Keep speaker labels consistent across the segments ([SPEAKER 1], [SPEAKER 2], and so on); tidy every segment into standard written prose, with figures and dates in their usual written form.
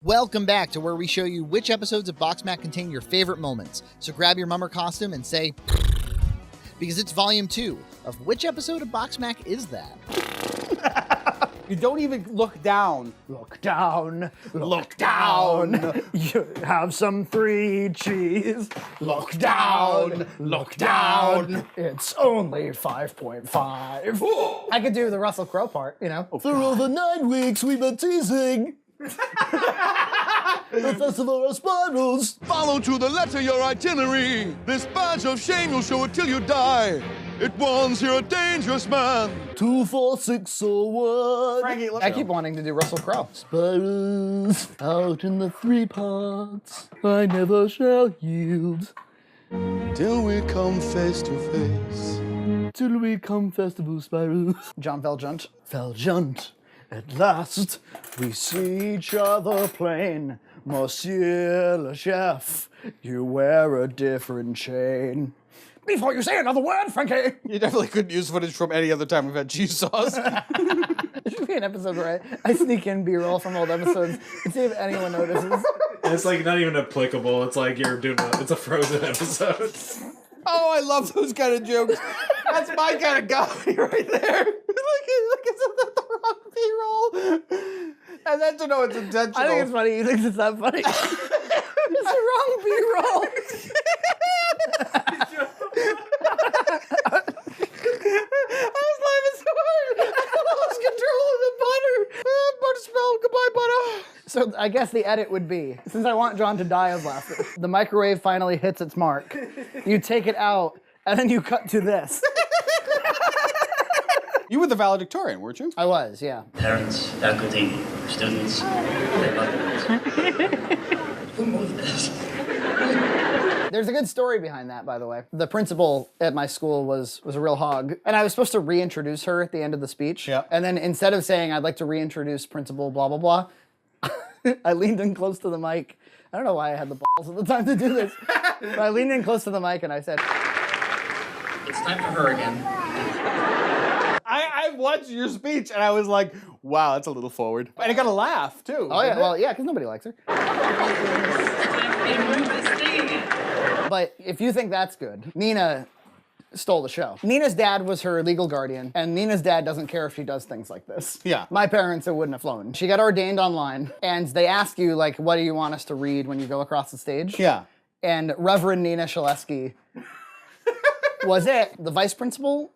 [SPEAKER 1] Welcome back to where we show you which episodes of BoxMac contain your favorite moments. So grab your mummer costume and say, because it's volume 2 of which episode of BoxMac is that?
[SPEAKER 2] You don't even look down.
[SPEAKER 3] Look down. Look down. You have some 3 cheese. Look down. Look down. It's only 5.5. I could do the Russell Crowe part, you know.
[SPEAKER 4] For over 9 weeks we've been teasing the Festival of Spirals.
[SPEAKER 5] Follow to the letter your itinerary. This badge of shame you'll show it till you die. It warns you're a dangerous man.
[SPEAKER 4] 2, 4, 6, or 1.
[SPEAKER 2] Frankie, look.
[SPEAKER 3] I keep wanting to do Russell Crowe.
[SPEAKER 4] Spirals out in the 3 parts. I never shall yield
[SPEAKER 5] Till we come face to face.
[SPEAKER 4] till we come Festival Spirals.
[SPEAKER 3] John Valjean.
[SPEAKER 4] Valjeant, at last we see each other plain. Monsieur le chef, you wear a different chain.
[SPEAKER 3] Before you say another word, Frankie.
[SPEAKER 2] You definitely couldn't use footage from any other time we've had cheese sauce.
[SPEAKER 3] There should be an episode where I sneak in B-roll from old episodes and see if anyone notices.
[SPEAKER 6] It's like not even applicable. It's like you're doing it's a Frozen episode.
[SPEAKER 2] Oh, I love those kind of jokes. That's my kind of comedy right there. Like it's the wrong B-roll. And then to know it's intentional.
[SPEAKER 3] I think it's funny. You think it's that funny? It's the wrong B-roll.
[SPEAKER 2] I was laughing so hard. I lost control of the butter. Butter smell. Goodbye, butter.
[SPEAKER 3] So I guess the edit would be, since I want John to die of laughter, the microwave finally hits its mark. You take it out, and then you cut to this.
[SPEAKER 2] You were the valedictorian, weren't you?
[SPEAKER 3] I was, yeah.
[SPEAKER 7] Parents, faculty, students, they love it. Who moved this?
[SPEAKER 3] There's a good story behind that, by the way. The principal at my school was a real hog, and I was supposed to reintroduce her at the end of the speech.
[SPEAKER 2] Yeah.
[SPEAKER 3] And then instead of saying, I'd like to reintroduce Principal blah, blah, blah, I leaned in close to the mic. I don't know why I had the balls at the time to do this, but I leaned in close to the mic and I said,
[SPEAKER 7] It's time for her again.
[SPEAKER 2] I watched your speech and I was like, wow, that's a little forward. And it got a laugh, too.
[SPEAKER 3] oh yeah, well, yeah, because nobody likes her. But if you think that's good, Nina stole the show. Nina's dad was her legal guardian, and Nina's dad doesn't care if she does things like this.
[SPEAKER 2] Yeah.
[SPEAKER 3] My parents, it wouldn't have flown. She got ordained online, and they ask you, like, what do you want us to read when you go across the stage?
[SPEAKER 2] Yeah.
[SPEAKER 3] And Reverend Nina Szulewski was it. The vice principal,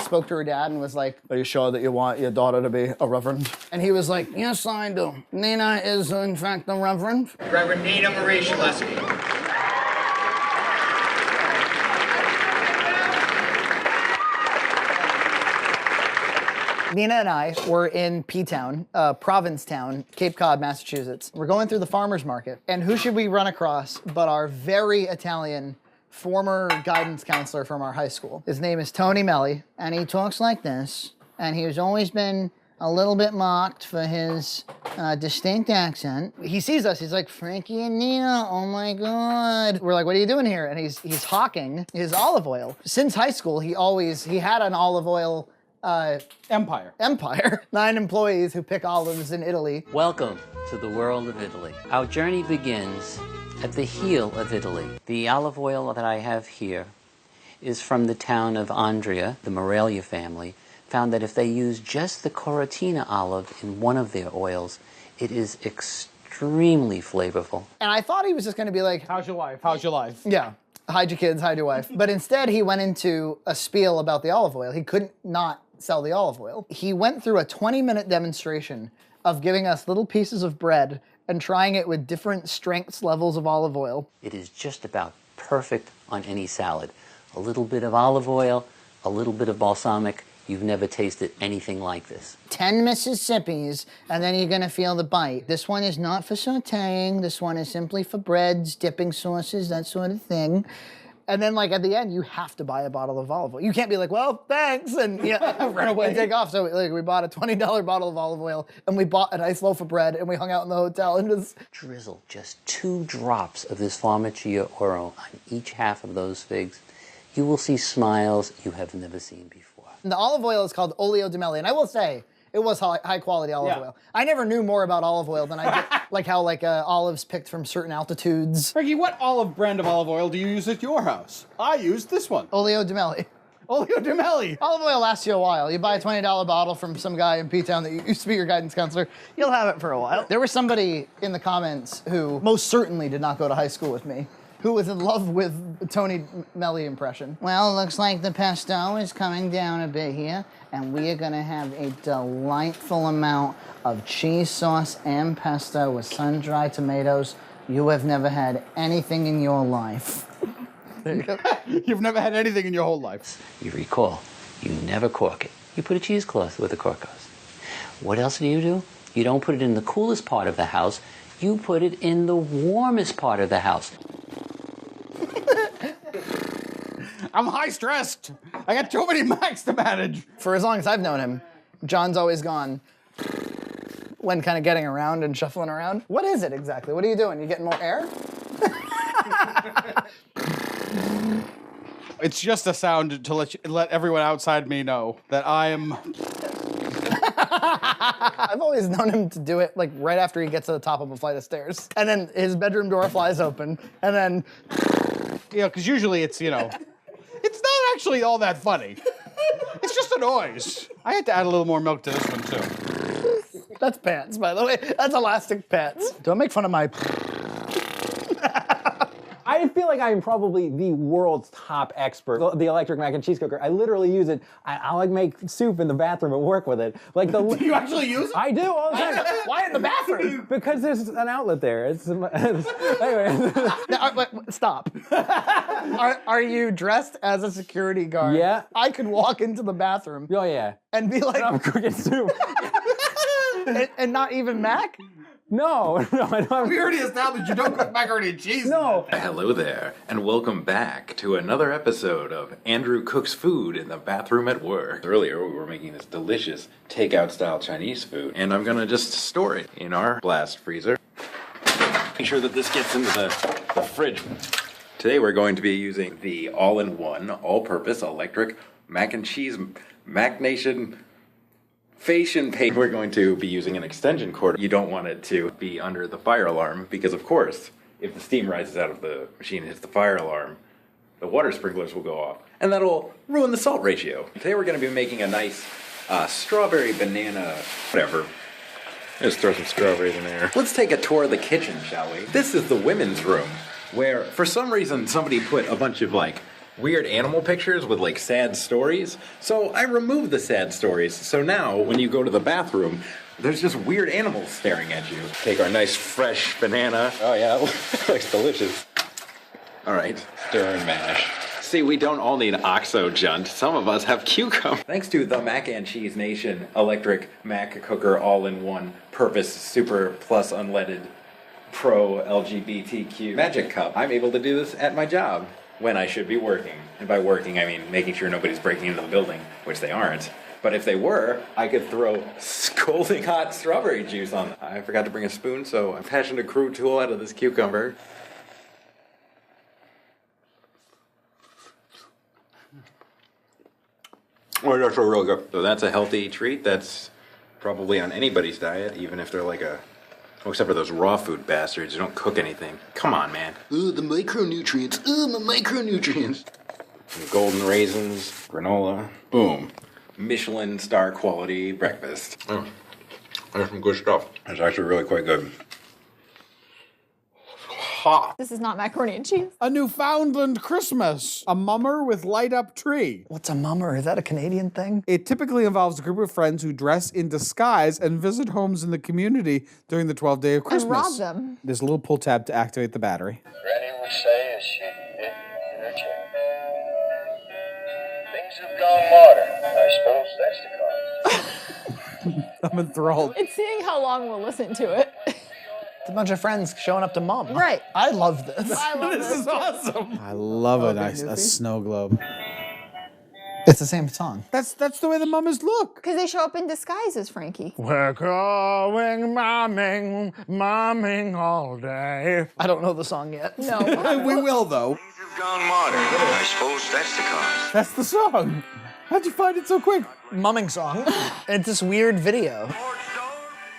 [SPEAKER 3] spoke to her dad and was like,
[SPEAKER 4] Are you sure that you want your daughter to be a reverend?
[SPEAKER 3] and he was like, yes, I do. Nina is, in fact, the Reverend.
[SPEAKER 7] Reverend Nina Marie Szulewski.
[SPEAKER 3] Nina and I were in P-Town, Provincetown, Cape Cod, Massachusetts. We're going through the farmer's market, and who should we run across but our very Italian former guidance counselor from our high school. His name is Tony Melli, and he talks like this, and he's always been a little bit mocked for his distinct accent. He sees us, he's like, Frankie and Nina, oh my God. We're like, what are you doing here? And he's hawking his olive oil. Since high school, he had an olive oil
[SPEAKER 2] Empire.
[SPEAKER 3] 9 employees who pick olives in Italy.
[SPEAKER 8] Welcome to the world of Italy. Our journey begins at the heel of Italy. The olive oil that I have here is from the town of Andria. The Morelia family found that if they use just the Corotina olive in one of their oils, it is extremely flavorful.
[SPEAKER 3] And I thought he was just gonna be like,
[SPEAKER 2] How's your life? How's your life?
[SPEAKER 3] yeah, hide your kids, hide your wife. But instead he went into a spiel about the olive oil. He couldn't not sell the olive oil. He went through a 20-minute demonstration of giving us little pieces of bread and trying it with different strengths levels of olive oil.
[SPEAKER 8] It is just about perfect on any salad. A little bit of olive oil, a little bit of balsamic. You've never tasted anything like this.
[SPEAKER 3] 10 Mississippis, and then you're gonna feel the bite. This one is not for sauteing. This one is simply for breads, dipping sauces, that sort of thing. And then, like, at the end, you have to buy a bottle of olive oil. You can't be like, well, thanks, and run away and take off. So, like, we bought a $20 bottle of olive oil, and we bought a nice loaf of bread, and we hung out in the hotel and just...
[SPEAKER 8] Drizzle just 2 drops of this Farmacia Oro on each half of those figs. You will see smiles you have never seen before.
[SPEAKER 3] The olive oil is called Olio Di Melli, and I will say, It was high quality olive oil. I never knew more about olive oil than I did, like how olives picked from certain altitudes.
[SPEAKER 2] Frankie, what brand of olive oil do you use at your house? I use this one.
[SPEAKER 3] Olio Di Melli.
[SPEAKER 2] Olio Di Melli.
[SPEAKER 3] Olive oil lasts you a while. You buy a $20 bottle from some guy in P-Town that used to be your guidance counselor, you'll have it for a while. There was somebody in the comments who most certainly did not go to high school with me, who was in love with Tony Melli impression. Well, looks like the pesto is coming down a bit here, and we are gonna have a delightful amount of cheese sauce and pesto with sun-dried tomatoes. You have never had anything in your life. There you go.
[SPEAKER 2] You've never had anything in your whole life.
[SPEAKER 8] You recall, you never cork it. You put a cheesecloth where the cork goes. What else do? You don't put it in the coolest part of the house. You put it in the warmest part of the house.
[SPEAKER 2] I'm high-stressed. I got too many Macs to manage.
[SPEAKER 3] For as long as I've known him, John's always gone when kind of getting around and shuffling around. What is it exactly? What are you doing? You getting more air?
[SPEAKER 2] It's just a sound to let everyone outside me know that I am...
[SPEAKER 3] I've always known him to do it like right after he gets to the top of a flight of stairs. And then his bedroom door flies open, and then...
[SPEAKER 2] You know, because usually it's, you know, it's not actually all that funny. It's just a noise. I had to add a little more milk to this one, too.
[SPEAKER 3] That's pants, by the way. That's elastic pants. Don't make fun of my...
[SPEAKER 9] I feel like I am probably the world's top expert. The electric mac and cheese cooker. I literally use it. I like make soup in the bathroom and work with it. Like the.
[SPEAKER 2] Do you actually use it?
[SPEAKER 9] I do all the time.
[SPEAKER 3] Why in the bathroom?
[SPEAKER 9] Because there's an outlet there. Anyway.
[SPEAKER 3] Now, stop. Are you dressed as a security guard?
[SPEAKER 9] Yeah.
[SPEAKER 3] I could walk into the bathroom.
[SPEAKER 9] Oh yeah.
[SPEAKER 3] And be like,
[SPEAKER 9] I'm cooking soup.
[SPEAKER 3] and not even mac?
[SPEAKER 9] No, I don't.
[SPEAKER 2] We already established you don't cook macaroni and cheese.
[SPEAKER 9] No.
[SPEAKER 10] Hello there, and welcome back to another episode of Andrew Cooks Food in the Bathroom at Work. Earlier, we were making this delicious takeout-style Chinese food, and I'm gonna just store it in our blast freezer. Make sure that this gets into the fridge. Today, we're going to be using the all-in-one, all-purpose electric mac and cheese Macnation Fashion paint. We're going to be using an extension cord. You don't want it to be under the fire alarm because, of course, if the steam rises out of the machine and hits the fire alarm, the water sprinklers will go off, and that'll ruin the salt ratio. Today we're going to be making a nice strawberry banana whatever. Just throw some strawberries in there. Let's take a tour of the kitchen, shall we? This is the women's room, where for some reason somebody put a bunch of weird animal pictures with sad stories. So I removed the sad stories. So now when you go to the bathroom, there's just weird animals staring at you. Take our nice fresh banana. Oh yeah, it looks delicious. All right, stir and mash. See, we don't all need Oxo-Junt. Some of us have cucumber. Thanks to the Mac and Cheese Nation electric Mac cooker all-in-one purpose super plus unleaded pro LGBTQ magic cup, I'm able to do this at my job when I should be working. And by working, I mean making sure nobody's breaking into the building, which they aren't. But if they were, I could throw scalding hot strawberry juice on them. I forgot to bring a spoon, so I'm fashioned a crude tool out of this cucumber. Oh, that's really good. So that's a healthy treat. That's probably on anybody's diet, even if they're oh, except for those raw food bastards who don't cook anything. Come on, man. Ooh, the micronutrients. Ooh, the micronutrients. Some golden raisins, granola. Boom. Michelin star quality breakfast. Oh, that's some good stuff. That's actually really quite good. Ha!
[SPEAKER 11] This is not macaroni and cheese.
[SPEAKER 2] A Newfoundland Christmas. A mummer with light-up tree.
[SPEAKER 3] What's a mummer? Is that a Canadian thing?
[SPEAKER 2] It typically involves a group of friends who dress in disguise and visit homes in the community during the 12th day of Christmas.
[SPEAKER 11] And rob them.
[SPEAKER 2] There's a little pull tab to activate the battery.
[SPEAKER 12] Granny would say as she hit in her chair, things have gone modern. I suppose that's the cause.
[SPEAKER 2] I'm enthralled.
[SPEAKER 11] It's seeing how long we'll listen to it.
[SPEAKER 3] It's a bunch of friends showing up to mom.
[SPEAKER 11] Right.
[SPEAKER 3] I love this.
[SPEAKER 11] I love
[SPEAKER 2] This is awesome. I love a snow globe.
[SPEAKER 3] It's the same song.
[SPEAKER 2] That's the way the mummers look.
[SPEAKER 11] Because they show up in disguises, Frankie.
[SPEAKER 4] We're going momming all day.
[SPEAKER 3] I don't know the song yet.
[SPEAKER 11] No.
[SPEAKER 2] We will, though.
[SPEAKER 12] Things have gone modern. I suppose that's the cause.
[SPEAKER 2] That's the song. How'd you find it so quick?
[SPEAKER 3] Mumming song. It's this weird video.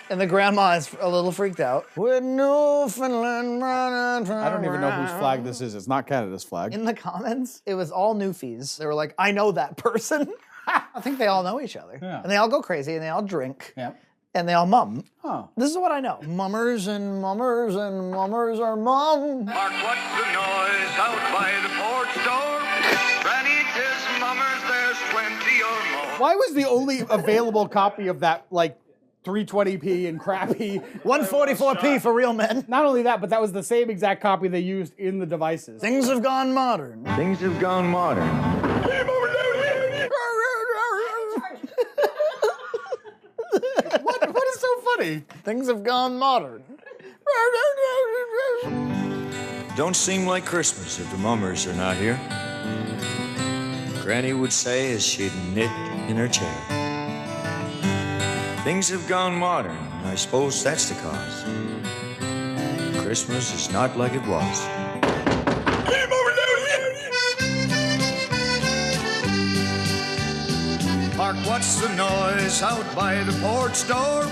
[SPEAKER 3] And the grandma is a little freaked out. With Newfoundland running.
[SPEAKER 2] I don't even know whose flag this is. It's not Canada's flag.
[SPEAKER 3] In the comments, it was all newfies. They were like, I know that person. I think they all know each other.
[SPEAKER 2] Yeah.
[SPEAKER 3] And they all go crazy and they all drink.
[SPEAKER 2] Yeah.
[SPEAKER 3] And they all mum.
[SPEAKER 2] Oh.
[SPEAKER 3] This is what I know. Mummers and mummers and mummers are mum.
[SPEAKER 13] Mark, what's the noise out by the porch door? Granny tis mummers, there's 20 or more.
[SPEAKER 2] Why was the only available copy of that, like, 320p and crappy
[SPEAKER 3] 144p for real men?
[SPEAKER 2] Not only that, but that was the same exact copy they used in the devices.
[SPEAKER 3] Things have gone modern.
[SPEAKER 13] Things have gone modern.
[SPEAKER 2] What is so funny?
[SPEAKER 3] Things have gone modern.
[SPEAKER 14] Don't seem like Christmas if the mummers are not here. Granny would say as she'd knit in her chair. Things have gone modern, I suppose that's the cause. Christmas is not like it was.
[SPEAKER 13] Mark, what's the noise out by the porch door?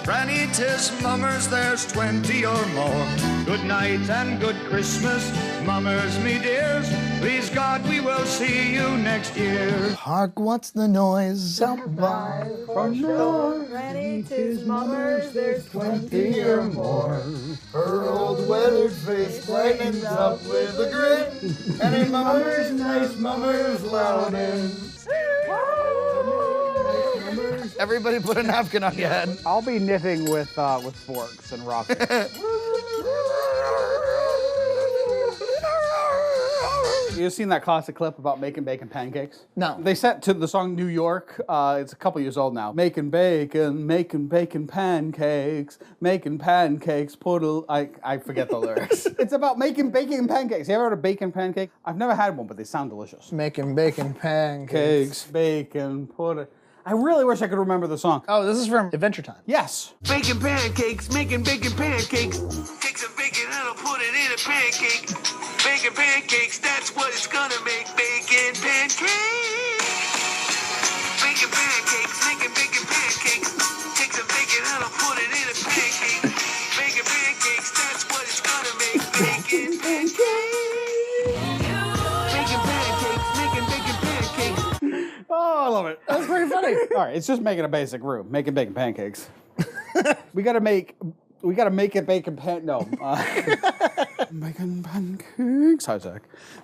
[SPEAKER 13] Granny, tis mummers, there's 20 or more. Good night and good Christmas, mummers, me dears. Please God, we will see you next year.
[SPEAKER 3] Hark, what's the noise out by the front door?
[SPEAKER 15] Granny, tis mummers, there's 20
[SPEAKER 3] or more.
[SPEAKER 15] Her old weathered face brightens up with a grin. And her mummers, nice mummers, loud and
[SPEAKER 3] Everybody put a napkin on your head.
[SPEAKER 2] I'll be knitting with forks and rocking. You've seen that classic clip about making bacon pancakes?
[SPEAKER 3] No.
[SPEAKER 2] They set to the song New York. It's a couple years old now. Making bacon pancakes, making pancakes, I forget the lyrics. It's about making bacon pancakes. You ever had a bacon pancake? I've never had one, but they sound delicious.
[SPEAKER 3] Making bacon pancakes.
[SPEAKER 2] Bacon, I really wish I could remember the song.
[SPEAKER 3] Oh, this is from Adventure Time.
[SPEAKER 2] Yes.
[SPEAKER 15] Baking pancakes, making bacon pancakes. Take some bacon and I'll put it in a pancake. Bacon pancakes, that's what it's gonna make. Bacon pancakes. Bacon pancakes, making bacon pancakes. Take some bacon and I'll put it in a pancake. Bacon pancakes, that's what it's gonna make. Bacon pancakes. Bacon pancakes, making bacon pancakes.
[SPEAKER 2] Oh, I love it.
[SPEAKER 3] That's pretty funny.
[SPEAKER 2] All right, it's just making a basic roux, making bacon pancakes. we gotta make it bacon making pancakes. Hi, Zach.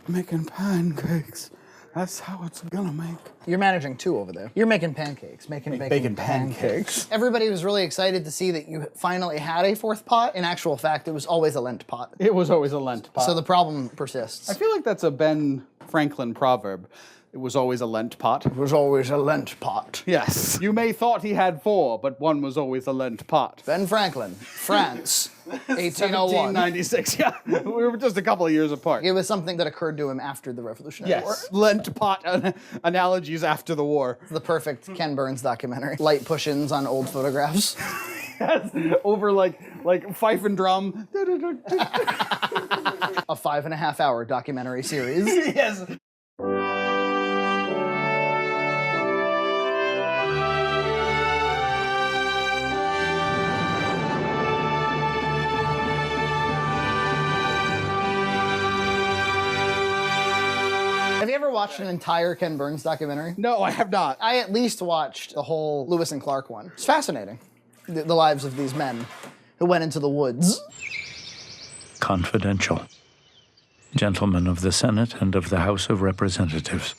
[SPEAKER 2] Making pancakes. That's how it's gonna make.
[SPEAKER 3] You're managing two over there. You're making pancakes, making bacon pancakes. Everybody was really excited to see that you finally had a fourth pot. In actual fact, it was always a Lent pot.
[SPEAKER 2] It was always a Lent pot.
[SPEAKER 3] So the problem persists.
[SPEAKER 2] I feel like that's a Ben Franklin proverb. It was always a Lent pot.
[SPEAKER 3] It was always a Lent pot.
[SPEAKER 2] Yes. You may thought he had four, but one was always a Lent pot.
[SPEAKER 3] Ben Franklin, France, 1801.
[SPEAKER 2] 1796, yeah. We were just a couple of years apart.
[SPEAKER 3] It was something that occurred to him after the Revolutionary War.
[SPEAKER 2] Yes. Lent pot analogies after the war.
[SPEAKER 3] The perfect Ken Burns documentary. Light push-ins on old photographs.
[SPEAKER 2] Yes. Over like fife and drum.
[SPEAKER 3] A 5.5 hour documentary series.
[SPEAKER 2] Yes.
[SPEAKER 3] Have you ever watched an entire Ken Burns documentary?
[SPEAKER 2] No, I have not.
[SPEAKER 3] I at least watched the whole Lewis and Clark one. It's fascinating, the lives of these men who went into the woods.
[SPEAKER 16] Confidential. Gentlemen of the Senate and of the House of Representatives.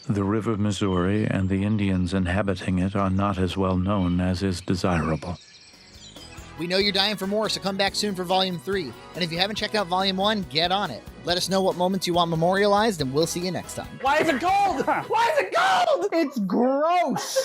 [SPEAKER 16] The River Missouri and the Indians inhabiting it are not as well known as is desirable.
[SPEAKER 1] We know you're dying for more, so come back soon for Volume 3. And if you haven't checked out Volume 1, get on it. Let us know what moments you want memorialized, and we'll see you next time.
[SPEAKER 3] Why is it gold? Why is it gold?
[SPEAKER 2] It's gross.